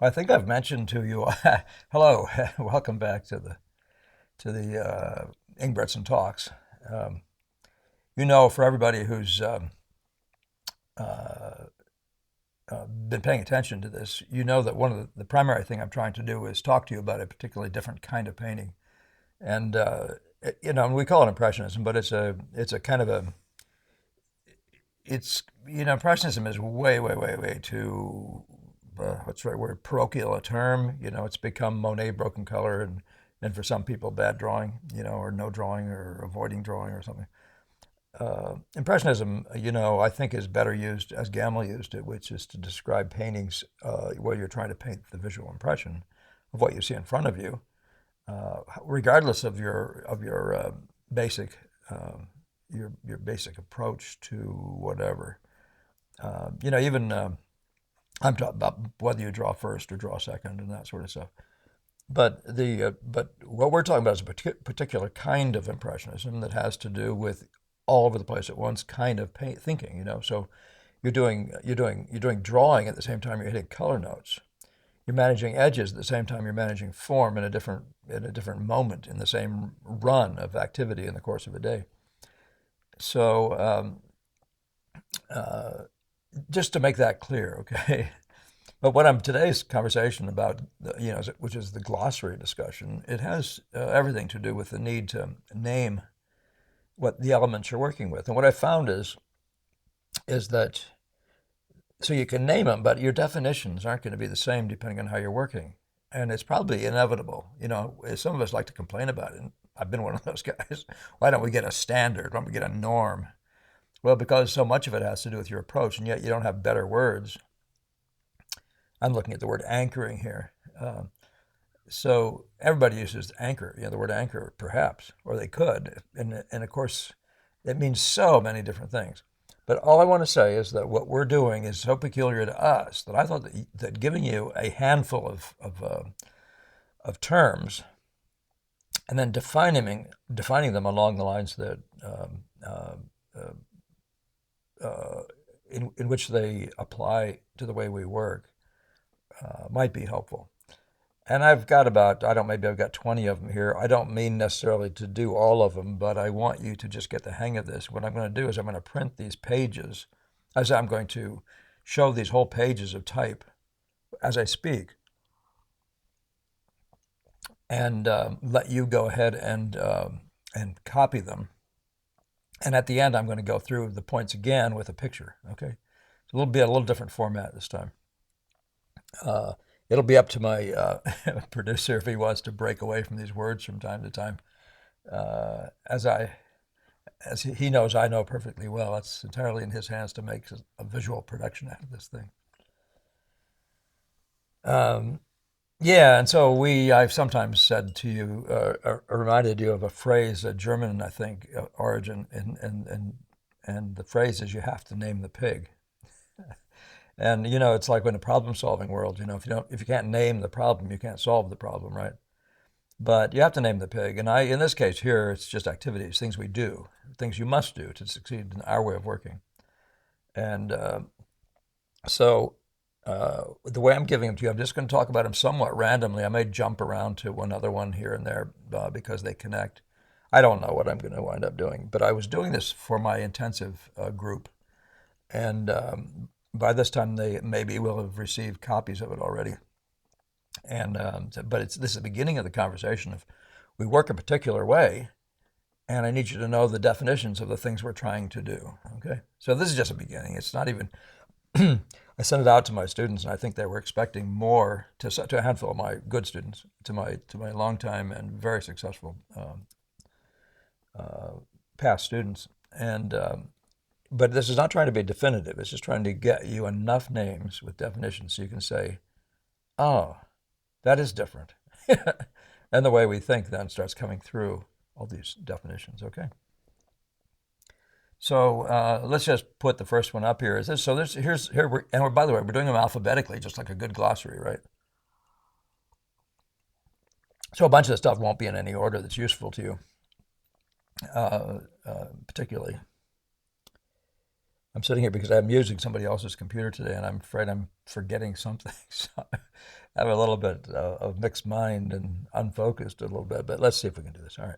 I think I've mentioned to you, hello, welcome back to the Ingbretson talks. Um, for everybody who's uh, been paying attention to this, you know that one of the primary thing I'm trying to do is talk to you about a particularly different kind of painting, and we call it impressionism, but it's a kind of a it's impressionism is way way way way too what's the right word, parochial a term. It's become Monet broken color, and for some people bad drawing, or no drawing or avoiding drawing or something. Impressionism, I think is better used as Gamel used it, which is to describe paintings where you're trying to paint the visual impression of what you see in front of you, regardless of your basic your basic approach to whatever. Even I'm talking about whether you draw first or draw second and that sort of stuff. But what we're talking about is a particular kind of impressionism that has to do with all over the place at once kind of thinking. So you're doing drawing at the same time you're hitting color notes. You're managing edges at the same time you're managing form in a different moment in the same run of activity in the course of a day. So uh, just to make that clear, okay. But what I'm today's conversation about, which is the glossary discussion, it has everything to do with the need to name what the elements you're working with. And what I found is that so you can name them, but your definitions aren't going to be the same depending on how you're working. And it's probably inevitable. Some of us like to complain about it. And I've been one of those guys. Why don't we get a standard? Why don't we get a norm? Well, because so much of it has to do with your approach, and yet you don't have better words. I'm looking at the word anchoring here. So everybody uses anchor, the word anchor, perhaps, or they could. And of course, it means so many different things. But all I want to say is that what we're doing is so peculiar to us that I thought that giving you a handful of terms and then defining them along the lines that in which they apply to the way we work might be helpful. And I've got maybe I've got 20 of them here. I don't mean necessarily to do all of them, but I want you to just get the hang of this. What I'm going to do is I'm going to print these pages as I'm going to show these whole pages of type as I speak, and let you go ahead and copy them. And at the end, I'm going to go through the points again with a picture. Okay, it's a little different format this time. It'll be up to my producer if he wants to break away from these words from time to time. As he knows, I know perfectly well. It's entirely in his hands to make a visual production out of this thing. Yeah, and so I've sometimes said to you, reminded you of a phrase, a German, I think, origin, and the phrase is, you have to name the pig. And it's like in a problem-solving world. If you can't name the problem, you can't solve the problem, right? But you have to name the pig. And in this case here, it's just activities, things we do, things you must do to succeed in our way of working. And so the way I'm giving them to you, I'm just going to talk about them somewhat randomly. I may jump around to one other one here and there because they connect. I don't know what I'm going to wind up doing, but I was doing this for my intensive group, and by this time they maybe will have received copies of it already. And but this is the beginning of the conversation. If we work a particular way, and I need you to know the definitions of the things we're trying to do. Okay, so this is just a beginning. It's not even. I sent it out to my students, and I think they were expecting more, to a handful of my good students, to my long time and very successful past students. And but this is not trying to be definitive. It's just trying to get you enough names with definitions so you can say, "Oh, that is different," and the way we think then starts coming through all these definitions. Okay. So let's just put the first one up here. Is this so? By the way, we're doing them alphabetically, just like a good glossary, right? So a bunch of the stuff won't be in any order that's useful to you, particularly. I'm sitting here because I'm using somebody else's computer today, and I'm afraid I'm forgetting something. So have a little bit of mixed mind and unfocused a little bit, but let's see if we can do this. All right.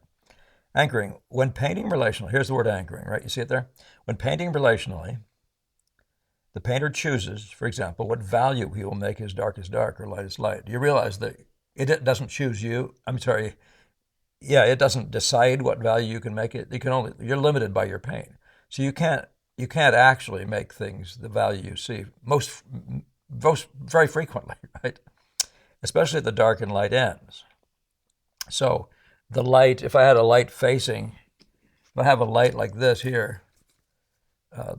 Anchoring. When painting relational, here's the word anchoring, right? You see it there? When painting relationally, the painter chooses, for example, what value he will make as dark or light as light. Do you realize that it doesn't choose you? I'm sorry. Yeah, it doesn't decide what value you can make it. You're limited by your paint. So you can't actually make things the value you see most very frequently, right? Especially at the dark and light ends. So the light, if I had a light facing, if I have a light like this here,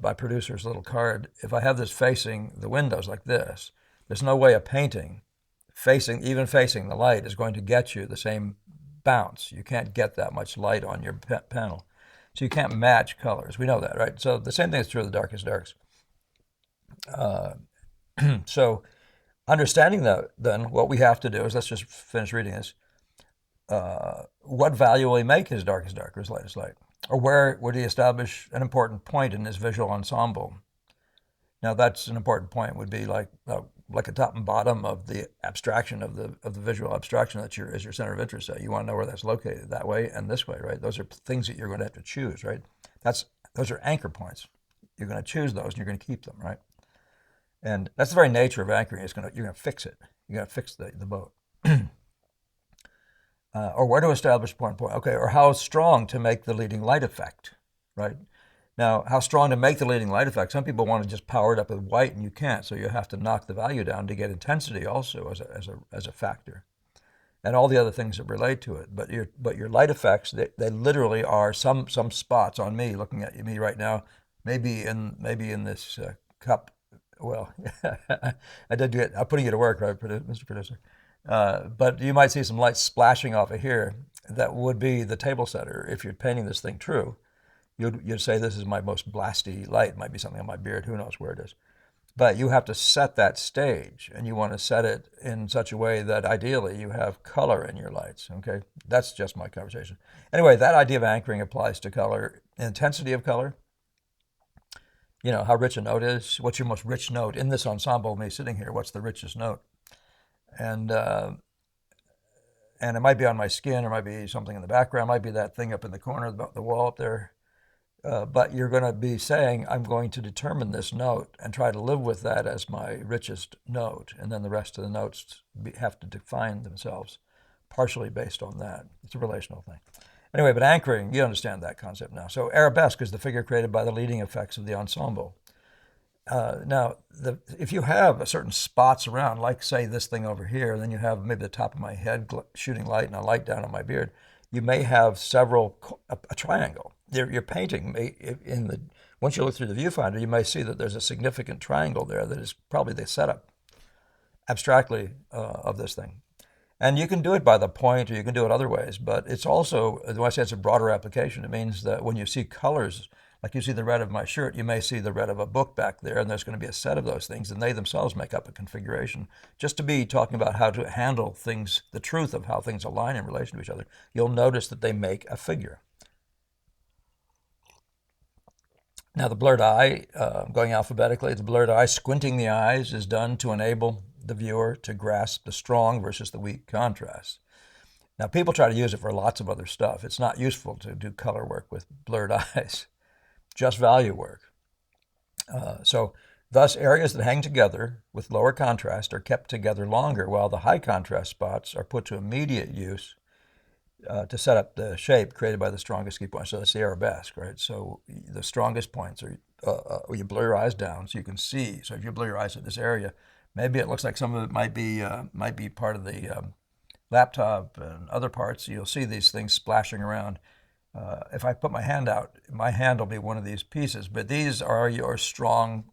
my producer's little card, if I have this facing the windows like this, there's no way a painting even facing the light is going to get you the same bounce. You can't get that much light on your panel. So you can't match colors. We know that, right? So the same thing is true of the darkest darks. So understanding that, then what we have to do is, let's just finish reading this. What value will he make his darkest dark or his lightest light? Or where would he establish an important point in his visual ensemble? Now that's an important point would be like a top and bottom of the abstraction of the visual abstraction that is your center of interest. You want to know where that's located, that way and this way, right? Those are things that you're going to have to choose, right? Those are anchor points. You're going to choose those and you're going to keep them, right? And that's the very nature of anchoring. You're going to fix it. You're going to fix the boat. Or where to establish point. Okay, or how strong to make the leading light effect, right? Now, how strong to make the leading light effect? Some people want to just power it up with white, and you can't. So you have to knock the value down to get intensity also as a factor, and all the other things that relate to it. But your light effects, they literally are some spots on me, looking at me right now, maybe in this cup. Well, I'm putting you to work, right, Mr. Producer? But you might see some light splashing off of here. That would be the table setter. If you're painting this thing true, you'd say this is my most blasty light. It might be something on my beard. Who knows where it is? But you have to set that stage, and you want to set it in such a way that ideally you have color in your lights. Okay, that's just my conversation. Anyway, that idea of anchoring applies to color, intensity of color. You know how rich a note is. What's your most rich note in this ensemble? Me sitting here, what's the richest note? And it might be on my skin, or it might be something in the background, it might be that thing up in the corner of the wall up there. But you're going to be saying, I'm going to determine this note and try to live with that as my richest note. And then the rest of the notes have to define themselves partially based on that. It's a relational thing. Anyway, but anchoring, you understand that concept now. So arabesque is the figure created by the leading effects of the ensemble. Now, if you have certain spots around, like say this thing over here, and then you have maybe the top of my head shooting light and a light down on my beard, you may have a triangle. Your painting once you look through the viewfinder, you may see that there's a significant triangle there that is probably the setup abstractly of this thing. And you can do it by the point, or you can do it other ways, but it's also, when I say it's a broader application, it means that when you see colors, like you see the red of my shirt, you may see the red of a book back there, and there's going to be a set of those things, and they themselves make up a configuration. Just to be talking about how to handle things, the truth of how things align in relation to each other, you'll notice that they make a figure. Now the blurred eye, going alphabetically, the blurred eye, squinting the eyes, is done to enable the viewer to grasp the strong versus the weak contrast. Now people try to use it for lots of other stuff. It's not useful to do color work with blurred eyes, just value work. So thus areas that hang together with lower contrast are kept together longer, while the high contrast spots are put to immediate use to set up the shape created by the strongest key points. So that's the arabesque, right? So the strongest points are, you blur your eyes down so you can see. So if you blur your eyes at this area, maybe it looks like some of it might be part of the laptop and other parts. You'll see these things splashing around. If I put my hand out, my hand will be one of these pieces, but these are your strong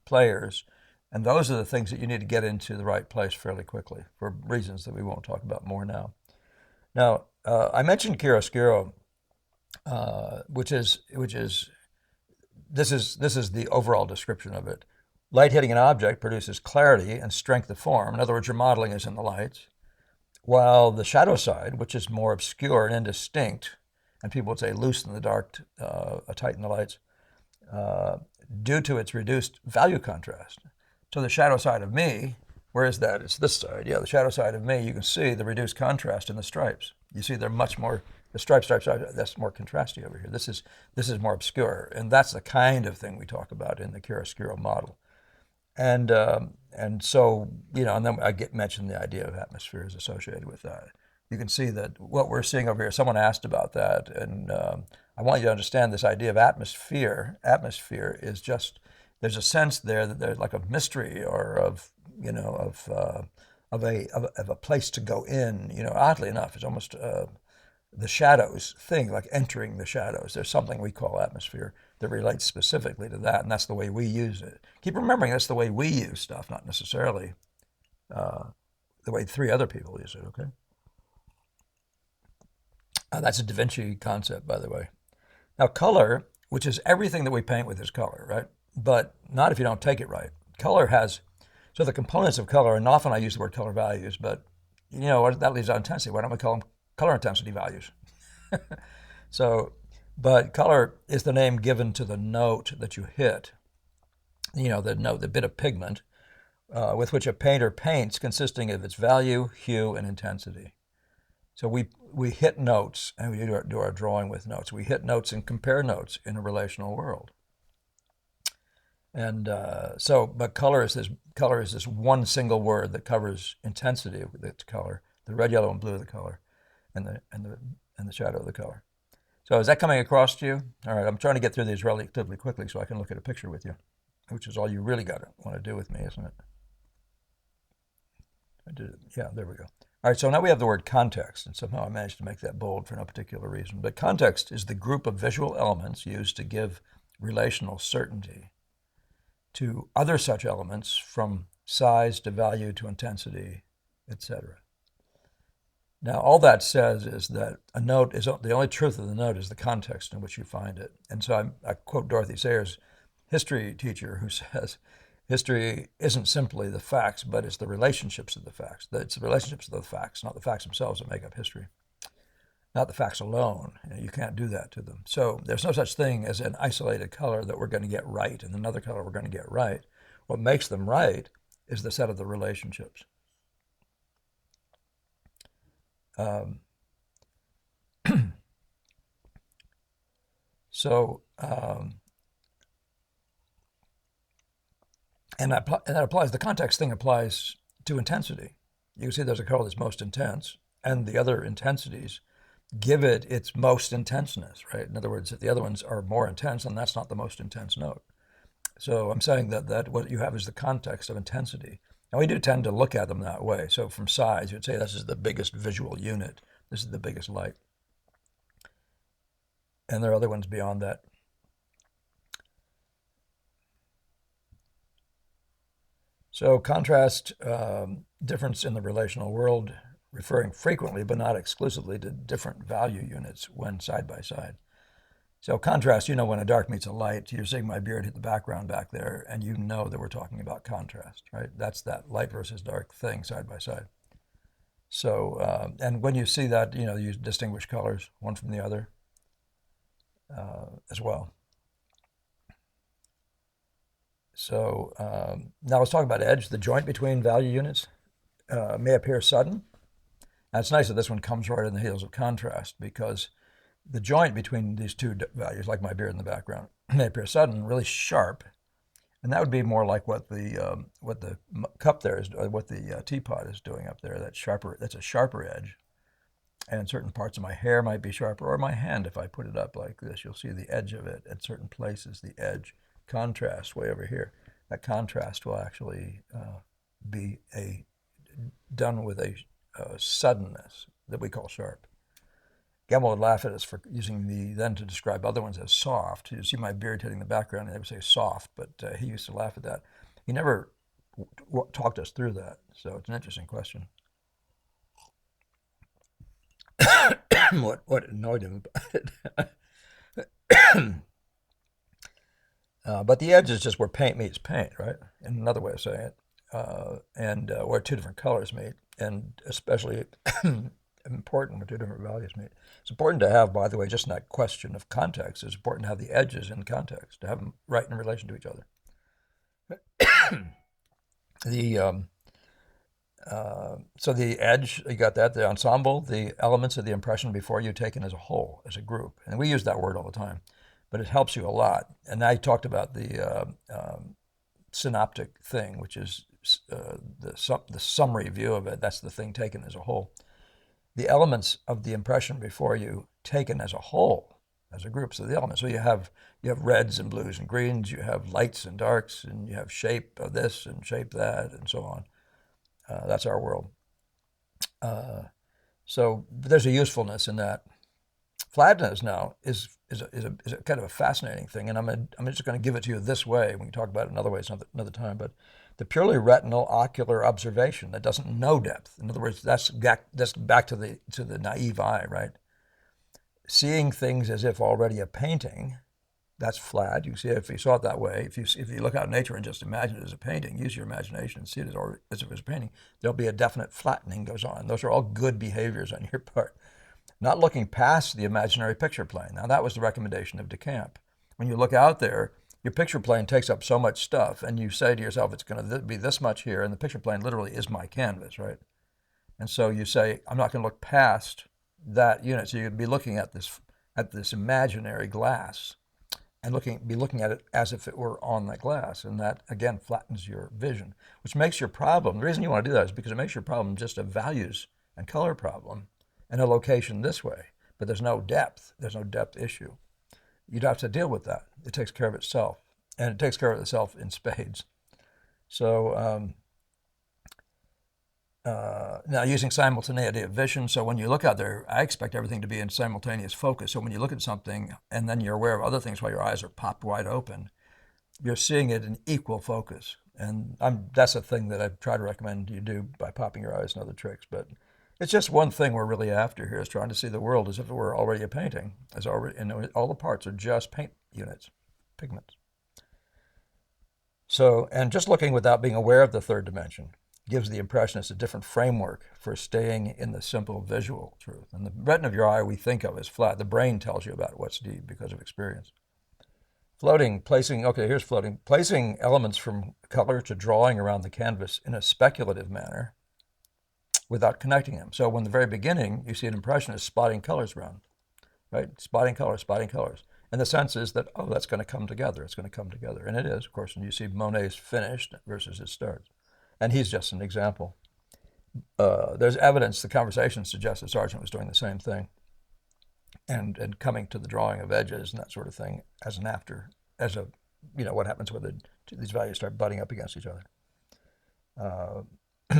players, and those are the things that you need to get into the right place fairly quickly for reasons that we won't talk about more now. Now, I mentioned chiaroscuro, which is the overall description of it. Light hitting an object produces clarity and strength of form. In other words, your modeling is in the lights, while the shadow side, which is more obscure and indistinct, and people would say loose in the dark, tight in the lights, due to its reduced value contrast. So the shadow side of me Where is that? It's this side. Yeah, the shadow side of me. You can see the reduced contrast in the stripes. You see they're much more, the stripes, that's more contrasty over here. This is more obscure. And that's the kind of thing we talk about in the chiaroscuro model. And so, and then I mentioned the idea of atmospheres associated with that. You can see that what we're seeing over here, someone asked about that, and I want you to understand this idea of atmosphere. Atmosphere is just, there's a sense there that there's like a mystery or of, of a place to go in. Oddly enough, it's almost the shadows thing, like entering the shadows. There's something we call atmosphere that relates specifically to that, and that's the way we use it. Keep remembering that's the way we use stuff, not necessarily the way three other people use it, okay? That's a Da Vinci concept, by the way. Now, color, which is everything that we paint with, is color, right? But not if you don't take it right. Color has, so the components of color, and often I use the word color values, but that leaves out intensity. Why don't we call them color intensity values? But color is the name given to the note that you hit. The note, the bit of pigment with which a painter paints, consisting of its value, hue, and intensity. So we hit notes, and we do our drawing with notes. We hit notes and compare notes in a relational world. And but color is this one single word that covers intensity of the color, the red, yellow, and blue of the color, and the shadow of the color. So is that coming across to you? All right, I'm trying to get through these relatively quickly so I can look at a picture with you, which is all you really want to do with me, isn't it? Yeah, there we go. All right, so now we have the word context, and somehow I managed to make that bold for no particular reason. But context is the group of visual elements used to give relational certainty to other such elements, from size to value to intensity, etc. Now, all that says is that a note is the only truth of the note is the context in which you find it. And so I quote Dorothy Sayers, history teacher, who says, history isn't simply the facts, but it's the relationships of the facts. It's the relationships of the facts, not the facts themselves, that make up history. Not the facts alone. You can't do that to them. So there's no such thing as an isolated color that we're going to get right and another color we're going to get right. What makes them right is the set of the relationships. And that applies, the context thing applies to intensity. You can see there's a color that's most intense, and the other intensities give it its most intenseness, right? In other words, if the other ones are more intense, then that's not the most intense note. So I'm saying that what you have is the context of intensity. And we do tend to look at them that way. So from size, you'd say this is the biggest visual unit. This is the biggest light. And there are other ones beyond that. So contrast, difference in the relational world, referring frequently but not exclusively to different value units when side by side. So contrast, when a dark meets a light, you're seeing my beard hit the background back there, and you know that we're talking about contrast, right? That's that light versus dark thing side by side. So, and when you see that, you distinguish colors, one from the other as well. So now let's talk about edge. The joint between value units may appear sudden. And it's nice that this one comes right in the heels of contrast, because the joint between these two values, like my beard in the background, may appear sudden, really sharp, and that would be more like what the cup there is, what the teapot is doing up there. That's sharper. That's a sharper edge, and certain parts of my hair might be sharper, or my hand. If I put it up like this, you'll see the edge of it at certain places. The edge contrast way over here. That contrast will actually be done with a suddenness that we call sharp. Gamble would laugh at us for using the then to describe other ones as soft. You see my beard hitting the background, and they would say soft, but he used to laugh at that. He never talked us through that, so it's an interesting question. What annoyed him about it? But the edge is just where paint meets paint, right? In another way of saying it, and where two different colors meet, and especially important where two different values meet. It's important to have, by the way, just in that question of context, it's important to have the edges in context, to have them right in relation to each other. So the edge, you got that, the ensemble, the elements of the impression before you taken as a whole, as a group. And we use that word all the time, but it helps you a lot. And I talked about the synoptic thing, which is the summary view of it. That's the thing taken as a whole. The elements of the impression before you taken as a whole, as a group. So the elements. So you have reds and blues and greens. You have lights and darks, and you have shape of this and shape that, and so on. That's our world. So there's a usefulness in that. Flatness now is a kind of a fascinating thing, and I'm just going to give it to you this way. We can talk about it in other ways another time. But the purely retinal ocular observation that doesn't know depth. In other words, that's back to the naive eye, right? Seeing things as if already a painting. That's flat. You see it if you saw it that way. If you look out in nature and just imagine it as a painting, use your imagination and see it as if it was a painting, there'll be a definite flattening goes on. Those are all good behaviors on your part. Not looking past the imaginary picture plane. Now, that was the recommendation of DeCamp. When you look out there, your picture plane takes up so much stuff, and you say to yourself, it's going to be this much here, and the picture plane literally is my canvas, right? And so you say, I'm not going to look past that unit. So you'd be looking at this imaginary glass and be looking at it as if it were on that glass. And that, again, flattens your vision, which makes your problem, the reason you want to do that is because it makes your problem just a values and color problem and a location this way. But there's no depth issue. You'd have to deal with that. It takes care of itself. And it takes care of itself in spades. So now using simultaneity of vision. So when you look out there, I expect everything to be in simultaneous focus. So when you look at something and then you're aware of other things while your eyes are popped wide open, you're seeing it in equal focus. And that's a thing that I try to recommend you do by popping your eyes and other tricks. But it's just one thing we're really after here is trying to see the world as if it were already a painting, and all the parts are just paint units, pigments. So, and just looking without being aware of the third dimension gives the impressionist a different framework for staying in the simple visual truth. And the retina of your eye we think of as flat. The brain tells you about what's deep because of experience. Floating, here's floating. Placing elements from color to drawing around the canvas in a speculative manner without connecting them. So when the very beginning, you see an impressionist spotting colors around, right? Spotting colors. And the sense is that, oh, that's going to come together. It's going to come together. And it is, of course, and you see Monet's finished versus his starts. And he's just an example. There's evidence, the conversation suggests that Sargent was doing the same thing and coming to the drawing of edges and that sort of thing what happens when these values start butting up against each other.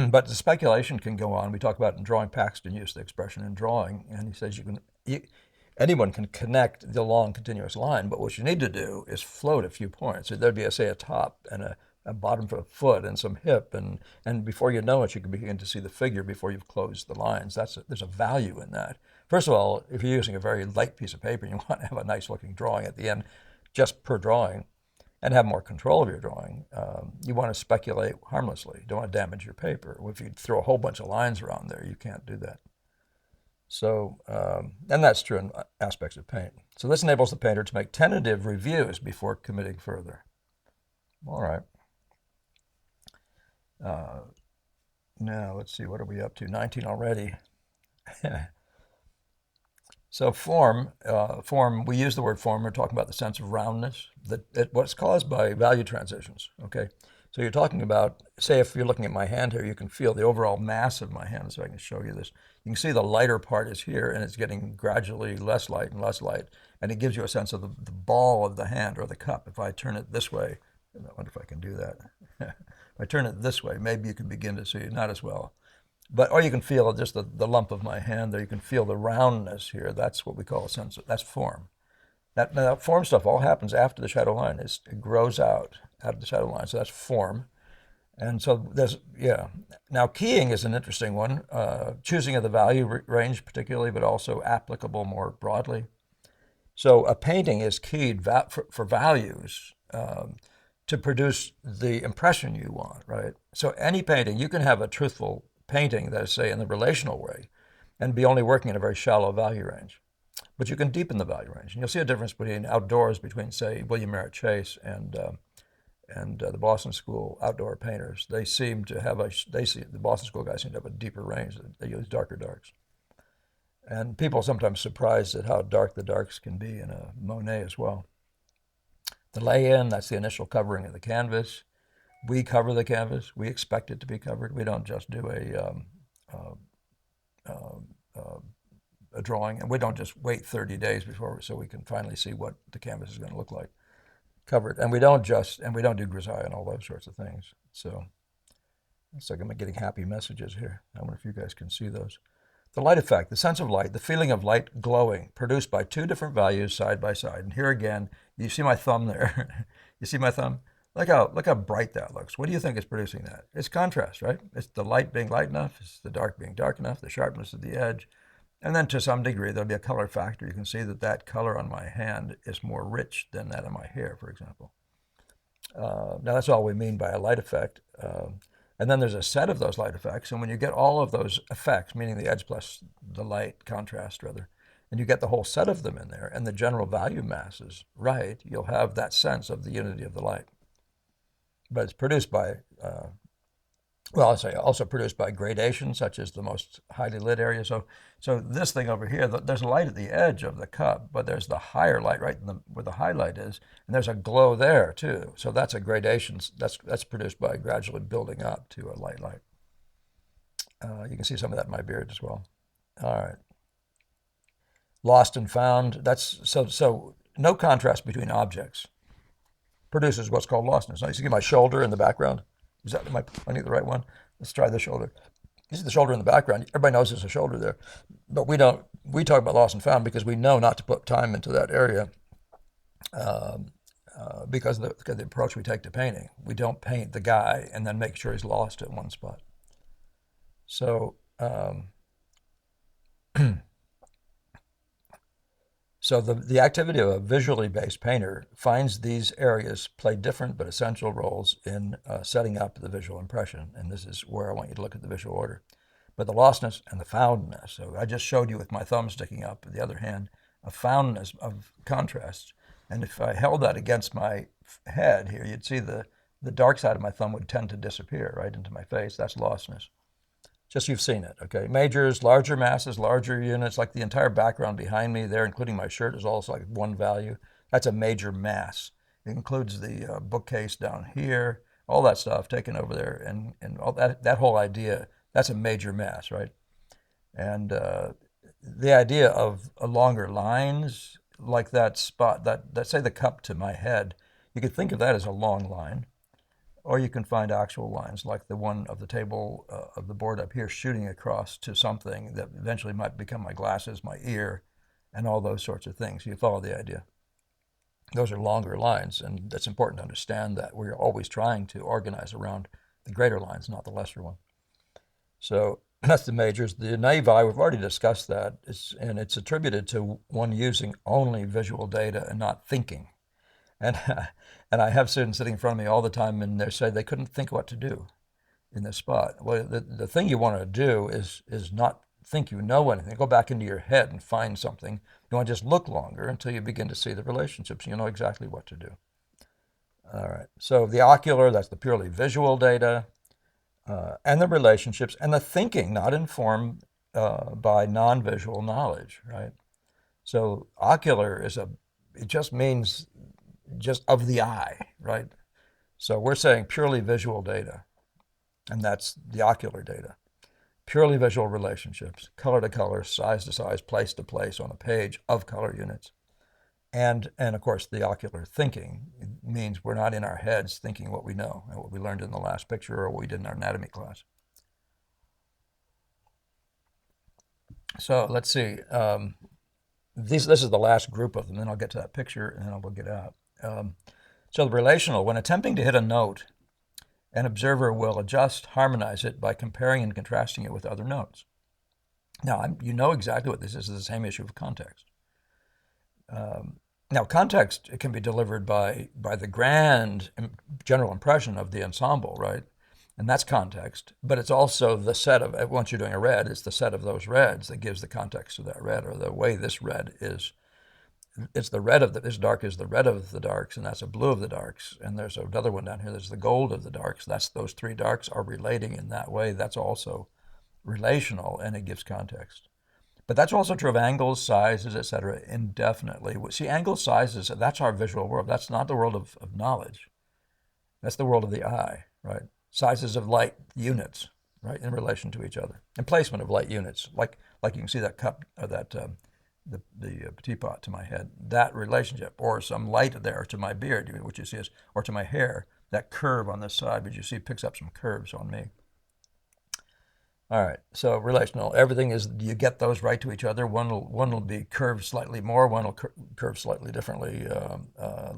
But the speculation can go on. We talk about in drawing, Paxton used the expression in drawing, and he says anyone can connect the long continuous line, but what you need to do is float a few points. So there'd be, say, a top and a bottom for a foot and some hip, and before you know it, you can begin to see the figure before you've closed the lines. There's a value in that. First of all, if you're using a very light piece of paper, you want to have a nice looking drawing at the end, just per drawing, and have more control of your drawing. You want to speculate harmlessly. You don't want to damage your paper. If you throw a whole bunch of lines around there, you can't do that. So, and that's true in aspects of paint. So this enables the painter to make tentative reviews before committing further. All right. Now, let's see, what are we up to? 19 already. So form, we use the word form. We're talking about the sense of roundness, what's caused by value transitions, okay? So you're talking about, say if you're looking at my hand here, you can feel the overall mass of my hand, so I can show you this. You can see the lighter part is here, and it's getting gradually less light and less light, and it gives you a sense of the ball of the hand or the cup. If I turn it this way, I wonder if I can do that. If I turn it this way, maybe you can begin to see it, not as well. Or you can feel just the lump of my hand there. You can feel the roundness here. That's what we call a sense of, that's form. That form stuff all happens after the shadow line. It grows out of the shadow line. So that's form. And so Now keying is an interesting one. Choosing of the value range particularly, but also applicable more broadly. So a painting is keyed for values to produce the impression you want, right? So any painting, you can have a truthful painting that is, say, in the relational way and be only working in a very shallow value range. But you can deepen the value range. And you'll see a difference outdoors between, say, William Merritt Chase and the Boston School outdoor painters, they seem to have the Boston School guys seem to have a deeper range. They use darker darks. And people are sometimes surprised at how dark the darks can be in a Monet as well. The lay-in, that's the initial covering of the canvas. We cover the canvas. We expect it to be covered. We don't just do a drawing, and we don't just wait 30 days before so we can finally see what the canvas is going to look like covered. And we don't do grisaille and all those sorts of things. So it's like I'm getting happy messages here. I wonder if you guys can see those. The light effect, the sense of light, the feeling of light glowing, produced by two different values side by side. And here again, you see my thumb there. You see my thumb? Look how bright that looks. What do you think is producing that? It's contrast, right? It's the light being light enough, it's the dark being dark enough, the sharpness of the edge. And then to some degree, there'll be a color factor. You can see that color on my hand is more rich than that on my hair, for example. Now, that's all we mean by a light effect. And then there's a set of those light effects. And when you get all of those effects, meaning the edge plus the light contrast, rather, and you get the whole set of them in there, and the general value mass is right, you'll have that sense of the unity of the light. But it's produced by, also produced by gradation, such as the most highly lit area. So this thing over here, there's light at the edge of the cup, but there's the higher light right where the highlight is, and there's a glow there too. So that's a gradation. That's produced by gradually building up to a light. You can see some of that in my beard as well. All right. Lost and found. That's so no contrast between objects produces what's called lostness. Now you see my shoulder in the background. Am I pointing at the right one? Let's try the shoulder. You see the shoulder in the background. Everybody knows there's a shoulder there, but we don't. We talk about lost and found because we know not to put time into that area because of the approach we take to painting. We don't paint the guy and then make sure he's lost at one spot. So. So the activity of a visually based painter finds these areas play different but essential roles in setting up the visual impression. And this is where I want you to look at the visual order. But the lostness and the foundness. So I just showed you with my thumb sticking up, the other hand, a foundness of contrast. And if I held that against my head here, you'd see the dark side of my thumb would tend to disappear right into my face. That's lostness. Just you've seen it, okay? Majors, larger masses, larger units, like the entire background behind me there, including my shirt, is also like one value. That's a major mass. It includes the bookcase down here, all that stuff taken over there, and all that whole idea, that's a major mass, right? And the idea of longer lines, like that spot, that say the cup to my head, you could think of that as a long line. Or you can find actual lines like the one of the table of the board up here shooting across to something that eventually might become my glasses, my ear, and all those sorts of things. You follow the idea. Those are longer lines, and it's important to understand that we're always trying to organize around the greater lines, not the lesser one. So that's the majors. The naive eye, we've already discussed that, and it's attributed to one using only visual data and not thinking. And I have students sitting in front of me all the time, and they say they couldn't think what to do in this spot. Well, the thing you want to do is not think you know anything. Go back into your head and find something. You want to just look longer until you begin to see the relationships. You know exactly what to do. All right. So the ocular, that's the purely visual data, and the relationships, and the thinking, not informed by non-visual knowledge, right? So ocular it just means just of the eye, right? So we're saying purely visual data, and that's the ocular data. Purely visual relationships, color to color, size to size, place to place on a page of color units. And of course, the ocular thinking means we're not in our heads thinking what we know and what we learned in the last picture or what we did in our anatomy class. So let's see. This is the last group of them, then I'll get to that picture and then we'll get out. So the relational, when attempting to hit a note, an observer will adjust, harmonize it by comparing and contrasting it with other notes. Now, you know exactly what this is. It's the same issue of context. Now, context can be delivered by the grand general impression of the ensemble, right? And that's context. But it's also the set of, once you're doing a red, it's the set of those reds that gives the context to that red, or the way this red is it's the red of this dark is the red of the darks, and that's a blue of the darks. And there's another one down here. There's the gold of the darks. That's those three darks are relating in that way. That's also relational, and it gives context. But that's also true of angles, sizes, etc., indefinitely. See, angles, sizes, that's our visual world. That's not the world of knowledge. That's the world of the eye, right? Sizes of light units, right, in relation to each other. And placement of light units, like you can see that cup, or that the teapot to my head, that relationship, or some light there to my beard, which you see is, or to my hair, that curve on this side, which you see picks up some curves on me. All right, so relational, everything is, you get those right to each other. One will be curved slightly more, one will curve slightly differently,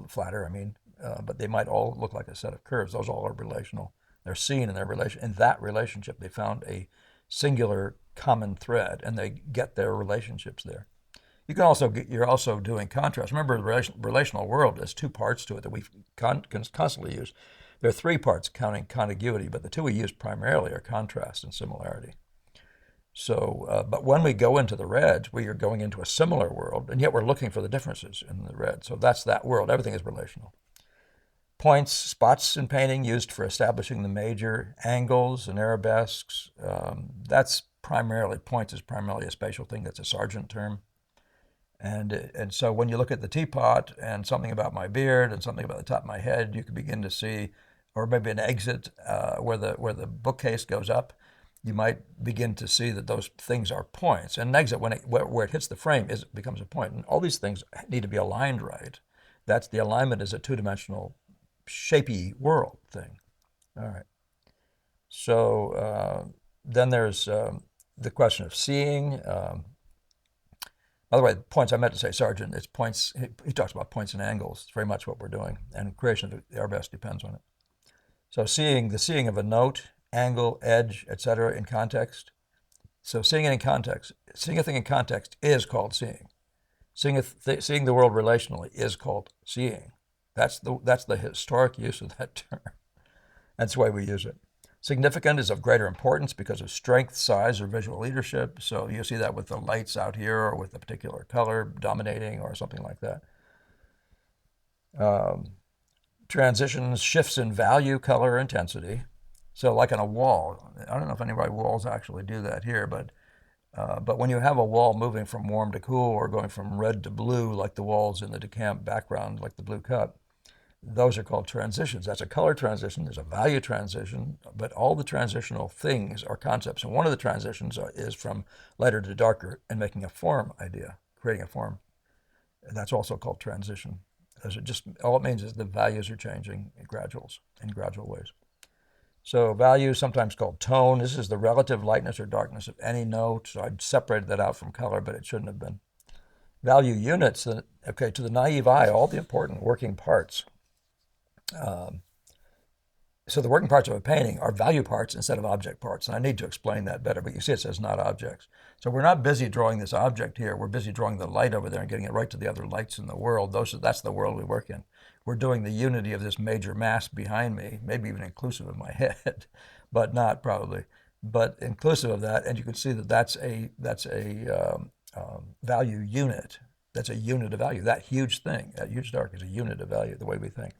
flatter, I mean, but they might all look like a set of curves. Those all are relational. They're seen in their relation, in that relationship. They found a singular common thread, and they get their relationships there. You can also you're also doing contrast. Remember, the relational world has two parts to it that we constantly use. There are three parts counting contiguity, but the two we use primarily are contrast and similarity. So, but when we go into the reds, we are going into a similar world, and yet we're looking for the differences in the red. So that's that world. Everything is relational. Points, spots in painting used for establishing the major angles and arabesques. That's primarily, points is primarily a spatial thing. That's a Sargent term. And so when you look at the teapot and something about my beard and something about the top of my head, you can begin to see, or maybe an exit where the bookcase goes up, you might begin to see that those things are points. And an exit, where it hits the frame, becomes a point. And all these things need to be aligned right. That's the alignment is a two-dimensional, shapy world thing. All right. So then there's the question of seeing. By the way, points, I meant to say Sargent, it's points, he talks about points and angles. It's very much what we're doing, and creation of the arabesque depends on it. So the seeing of a note, angle, edge, etc. in context. So seeing it in context, seeing a thing in context is called seeing. Seeing the world relationally is called seeing. That's the historic use of that term. That's the way we use it. Significant is of greater importance because of strength, size, or visual leadership. So you see that with the lights out here, or with a particular color dominating, or something like that. Transitions, shifts in value, color, intensity. So like on a wall, I don't know if any walls actually do that here, but when you have a wall moving from warm to cool, or going from red to blue, like the walls in the decamp background, like the blue cup, those are called transitions. That's a color transition, there's a value transition, but all the transitional things are concepts. And one of the transitions is from lighter to darker and making a form idea, creating a form. And that's also called transition. All it means is the values are changing in gradual ways. So value, sometimes called tone. This is the relative lightness or darkness of any note. So I'd separated that out from color, but it shouldn't have been. Value units, okay, to the naive eye, all the important working parts. So the working parts of a painting are value parts instead of object parts. And I need to explain that better, but you see it says not objects. So we're not busy drawing this object here. We're busy drawing the light over there and getting it right to the other lights in the world. That's the world we work in. We're doing the unity of this major mass behind me, maybe even inclusive of my head, but not probably, but inclusive of that. And you can see that that's a value unit. That's a unit of value. That huge thing, that huge dark is a unit of value, the way we think.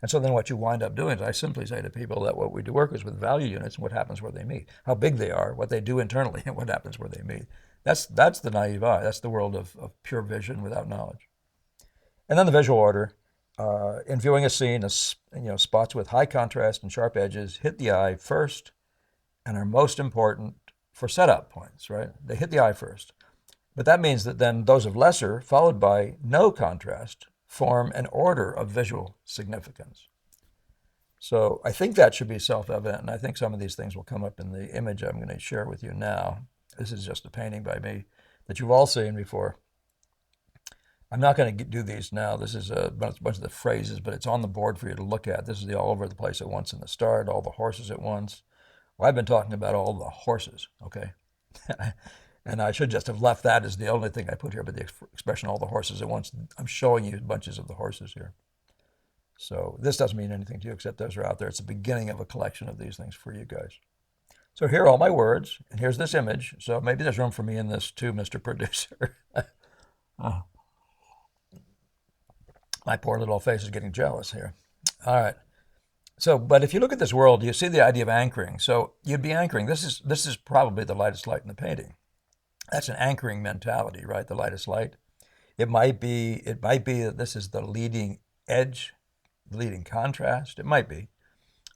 And so then what you wind up doing is I simply say to people that what we do work is with value units and what happens where they meet, how big they are, what they do internally, and what happens where they meet. That's the naive eye. That's the world of pure vision without knowledge. And then the visual order. In viewing a scene, spots with high contrast and sharp edges hit the eye first and are most important for setup points, right? They hit the eye first. But that means that then those of lesser, followed by no contrast, form an order of visual significance. So I think that should be self-evident, and I think some of these things will come up in the image I'm going to share with you now. This is just a painting by me that you've all seen before. I'm not going to do these now. This is a bunch of the phrases, but it's on the board for you to look at. This is the all over the place at once in the start, all the horses at once. Well, I've been talking about all the horses, okay? And I should just have left that as the only thing I put here, but the expression all the horses at once, I'm showing you bunches of the horses here. So this doesn't mean anything to you except those are out there. It's the beginning of a collection of these things for you guys. So here are all my words, and here's this image. So maybe there's room for me in this too, Mr. Producer. My poor little face is getting jealous here. All right. So, but if you look at this world, you see the idea of anchoring. So you'd be anchoring. This is probably the lightest light in the painting. That's an anchoring mentality, right? The lightest light. It might be that this is the leading edge, the leading contrast. It might be.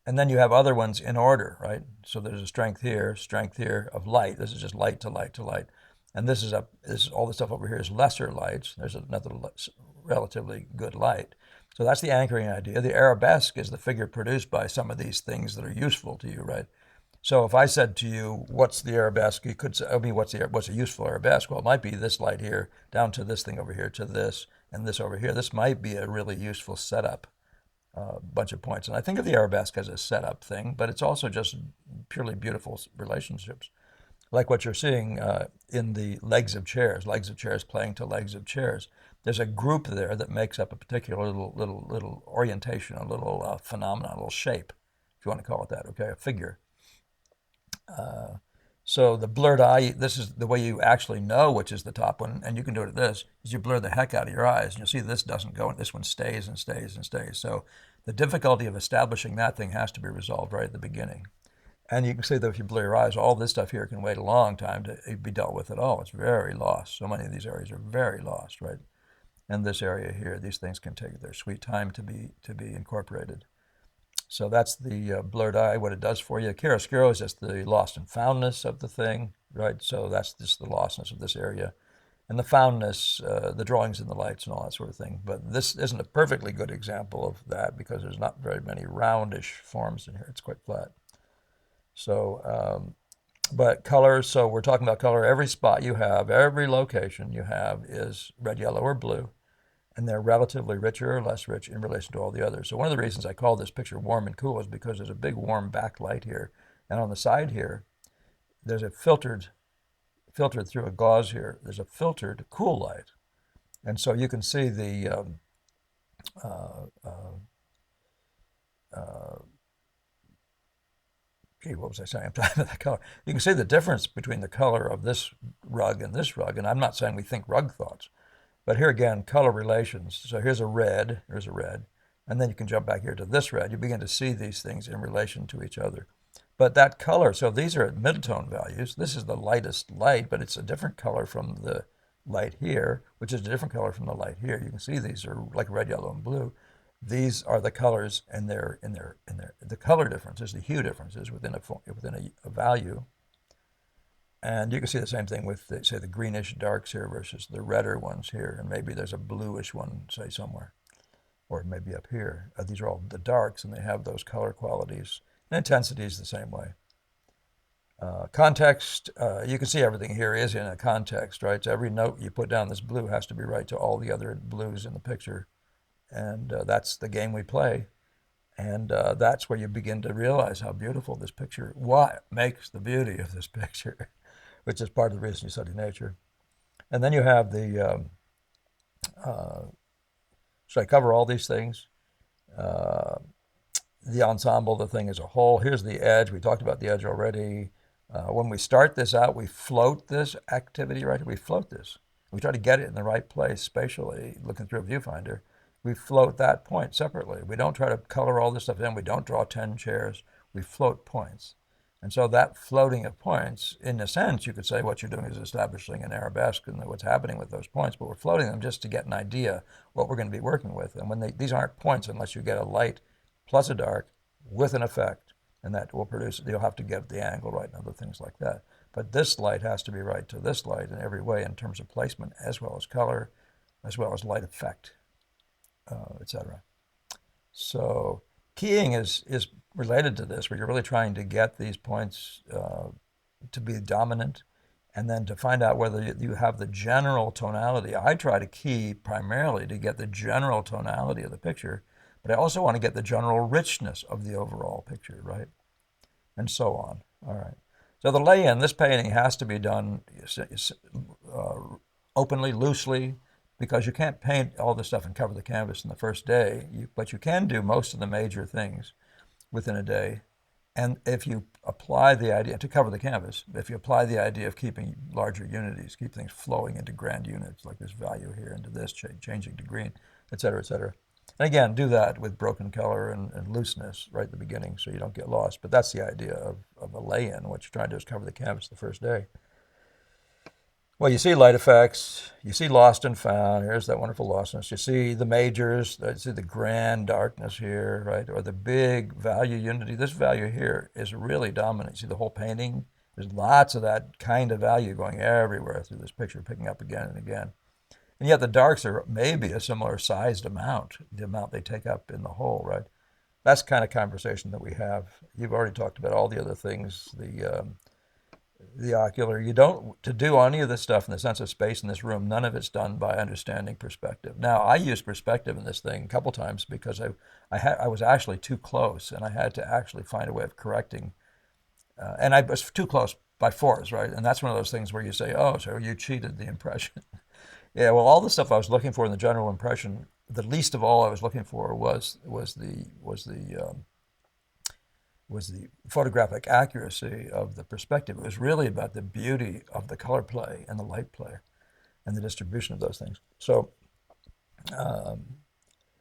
And then you have other ones in order, right? So there's a strength here of light. This is just light to light to light. And this is all the stuff over here is lesser lights. There's another relatively good light. So that's the anchoring idea. The arabesque is the figure produced by some of these things that are useful to you, right? So if I said to you, "What's the arabesque?" You could say, "I mean, what's a useful arabesque?" Well, it might be this light here down to this thing over here to this and this over here. This might be a really useful setup, bunch of points. And I think of the arabesque as a setup thing, but it's also just purely beautiful relationships, like what you're seeing in the legs of chairs playing to legs of chairs. There's a group there that makes up a particular little orientation, a little phenomenon, a little shape, if you want to call it that. Okay, a figure. So the blurred eye, this is the way you actually know which is the top one, and you can do it at this, is you blur the heck out of your eyes, and you'll see this doesn't go, and this one stays and stays and stays. So the difficulty of establishing that thing has to be resolved right at the beginning. And you can see that if you blur your eyes, all this stuff here can wait a long time to be dealt with at all. It's very lost. So many of these areas are very lost, right? And this area here, these things can take their sweet time to be incorporated. So that's the blurred eye, what it does for you. Chiaroscuro is just the lost and foundness of the thing, right? So that's just the lostness of this area. And the foundness, the drawings in the lights and all that sort of thing. But this isn't a perfectly good example of that because there's not very many roundish forms in here. It's quite flat. So, but colors, so we're talking about color. Every spot you have, every location you have is red, yellow, or blue. And they're relatively richer or less rich in relation to all the others. So one of the reasons I call this picture warm and cool is because there's a big warm backlight here. And on the side here, there's a filtered through a gauze here, there's a filtered cool light. And so you can see the what was I saying? I'm talking about the color. You can see the difference between the color of this rug and this rug. And I'm not saying we think rug thoughts, but here again, color relations. So here's a red, and then you can jump back here to this red. You begin to see these things in relation to each other. But that color, so these are at midtone values. This is the lightest light, but it's a different color from the light here, which is a different color from the light here. You can see these are like red, yellow, and blue. These are the colors, and the color differences, the hue differences within a value. And you can see the same thing with, say, the greenish darks here versus the redder ones here. And maybe there's a bluish one, say, somewhere, or maybe up here. These are all the darks, and they have those color qualities. And intensity is the same way. Context, you can see everything here is in a context, right? So every note you put down this blue has to be right to all the other blues in the picture. And that's the game we play. And that's where you begin to realize how beautiful this picture, what makes the beauty of this picture, which is part of the reason you study nature. And then you have the, should I cover all these things? The ensemble, the thing as a whole. Here's the edge. We talked about the edge already. When we start this out, we float this activity, right? We float this. We try to get it in the right place spatially, looking through a viewfinder. We float that point separately. We don't try to color all this stuff in. We don't draw 10 chairs. We float points. And so that floating of points, in a sense, you could say what you're doing is establishing an arabesque and what's happening with those points, but we're floating them just to get an idea what we're going to be working with. And when these aren't points unless you get a light plus a dark with an effect, and that will produce, you'll have to get the angle right and other things like that. But this light has to be right to this light in every way in terms of placement, as well as color, as well as light effect, etc. So keying is related to this, where you're really trying to get these points to be dominant, and then to find out whether you have the general tonality. I try to key primarily to get the general tonality of the picture, but I also want to get the general richness of the overall picture, right? And so on. All right. So the lay-in, this painting has to be done openly, loosely, because you can't paint all this stuff and cover the canvas in the first day, but you can do most of the major things within a day. And if you apply the idea, to cover the canvas, if you apply the idea of keeping larger unities, keep things flowing into grand units, like this value here into this, changing to green, et cetera, et cetera. And again, do that with broken color and looseness right at the beginning so you don't get lost. But that's the idea of a lay-in. What you're trying to do is cover the canvas the first day. Well, you see light effects, you see lost and found. Here's that wonderful lostness. You see the majors, you see the grand darkness here, right? Or the big value unity. This value here is really dominant. See the whole painting? There's lots of that kind of value going everywhere through this picture, picking up again and again. And yet the darks are maybe a similar sized amount, the amount they take up in the whole, right? That's the kind of conversation that we have. You've already talked about all the other things, the ocular. You don't, to do any of this stuff in the sense of space in this room, none of it's done by understanding perspective. Now, I used perspective in this thing a couple times because I was actually too close and I had to actually find a way of correcting. And I was too close by force, right? And that's one of those things where you say, oh, so you cheated the impression. Yeah, well, all the stuff I was looking for in the general impression, the least of all I was looking for was the photographic accuracy of the perspective. It was really about the beauty of the color play and the light play and the distribution of those things. So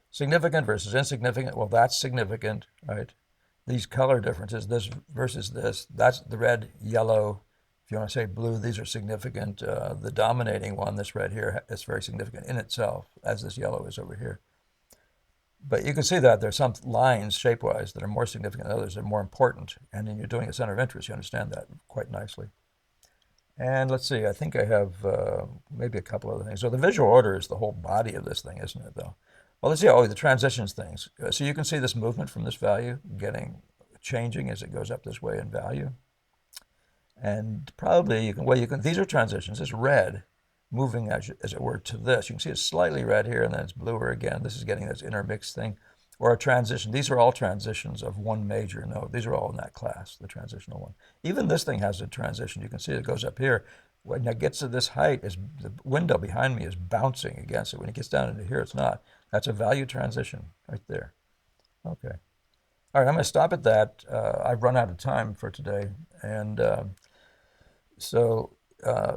significant versus insignificant, well, that's significant, right? These color differences, this versus this, that's the red, yellow, if you want to say blue, these are significant. The dominating one, this red here, is very significant in itself, as this yellow is over here. But you can see that there's some lines shape-wise that are more significant than others, that are more important. And then you're doing a center of interest, you understand that quite nicely. And let's see, I think I have maybe a couple other things. So the visual order is the whole body of this thing, isn't it, though? Well, let's see, oh, the transitions things. So you can see this movement from this value changing as it goes up this way in value. And probably these are transitions. It's red moving as it were to this. You can see it's slightly red here and then it's bluer again. This is getting this intermixed thing. Or a transition. These are all transitions of one major note. These are all in that class, the transitional one. Even this thing has a transition. You can see it goes up here. When it gets to this height, the window behind me is bouncing against it. When it gets down into here, it's not. That's a value transition right there. Okay. All right, I'm going to stop at that. I've run out of time for today. And so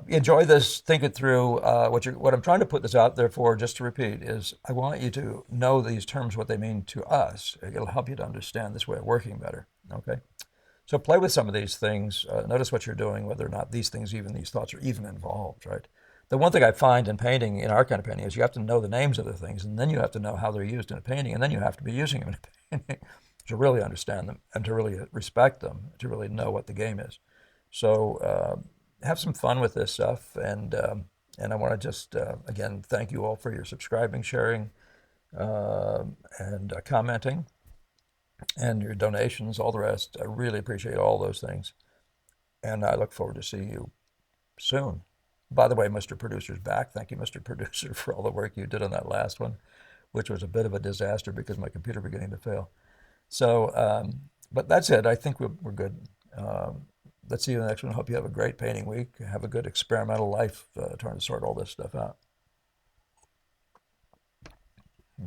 enjoy this, think it through. What I'm trying to put this out there for, just to repeat, is I want you to know these terms, what they mean to us. It'll help you to understand this way of working better, okay? So play with some of these things. Notice what you're doing, whether or not these thoughts are even involved, right? The one thing I find in painting, in our kind of painting, is you have to know the names of the things, and then you have to know how they're used in a painting, and then you have to be using them in a painting to really understand them and to really respect them, to really know what the game is. So have some fun with this stuff, and I want to just again thank you all for your subscribing, sharing, and commenting, and your donations, all the rest. I really appreciate all those things, and I look forward to seeing you soon. By the way, Mr. Producer's back. Thank you, Mr. Producer, for all the work you did on that last one, which was a bit of a disaster because my computer was beginning to fail. So, but that's it. I think we're good. Let's see you in the next one. Hope you have a great painting week. Have a good experimental life trying to sort all this stuff out.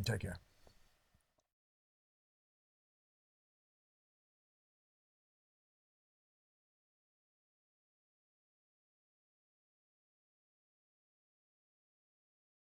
Take care.